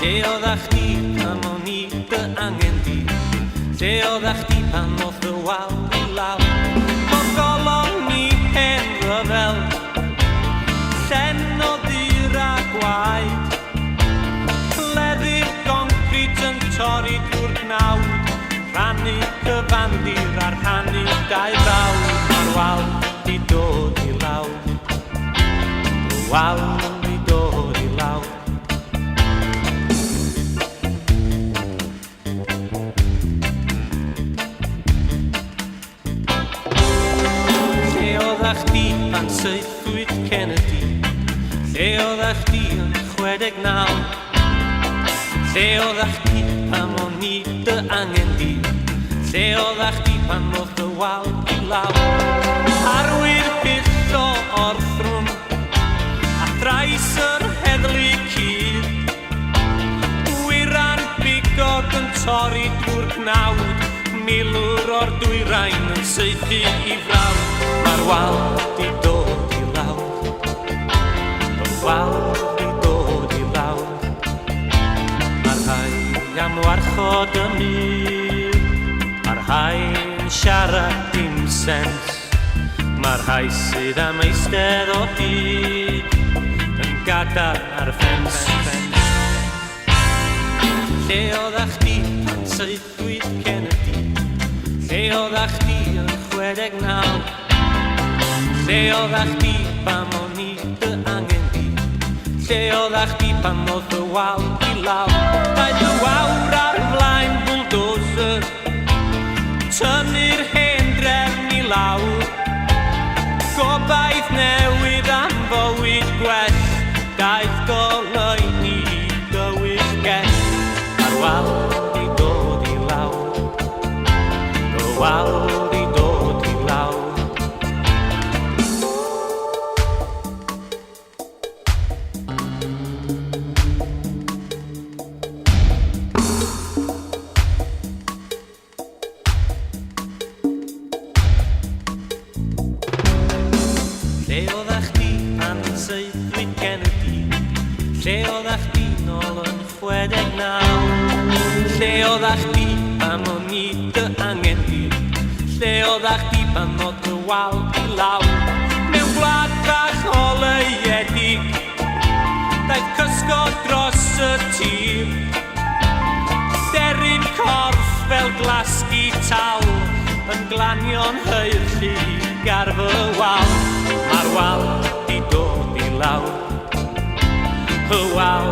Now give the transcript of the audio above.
Lle oddach chdi pan o'n i dy angen di? Lle oddach chdi pan oedd y wal i law? O golon ni hen ryfel, llen o ddur a gwaed, leddir concrit yn torri drwy'r gnawd, rhannu cyfandir a rhannu dau frawd. Mae'r wal di dod i lawr, y wal di dod i lawr. Lle oddach chdi pan saethwyd Kennedy? Lle oddach chdi yn 69? Lle oddach chdi pan o'n i dy angen di? Lle oddach chdi pan oedd y wal i lawr? Arwyr hyll o orthrwm a thrais yr heddlu cyd, wyran bigod yn torri drwy'r gnawd, milwr o'r dwyrain yn saethu i frawd. Mae'r wal di dod i lawr, y wal di dod i lawr. Mae'r rhai am warchod y mur, mae'r rhai'n siarad dim sens, mae'r rhai sydd am eistedd o hyd yn gadar ar ffens. Lle oddach chdi pan saethwyd Kennedy? Lle oddach chdi yn 69? Lle oddach chdi pan o'n i dy angen di? Lle oddach chdi pan oedd y wal i lawr? Daeth y wawr ar flaen bulldozer, tynnu'r hen drefn i lawr, gobaith newydd am fywyd gwell, daeth goleuni dywyll gell. A'r wal di dod i lawr, y wal di dod i lawr. Lle oddach chdi pan saethwyd Kennedy? Lle oddach chdi nôl yn 69? Lle oddach chdi pan o'n i dy angen di? Lle oddach chdi pan oedd y wal i lawr? Mewn gwlad bach oleuedig, daeth cysgod dros y tir, deryn corff fel glasgu tal, yn glanio'n heirllu gar fy wal. Mae'r wal di dod i lawr, y wal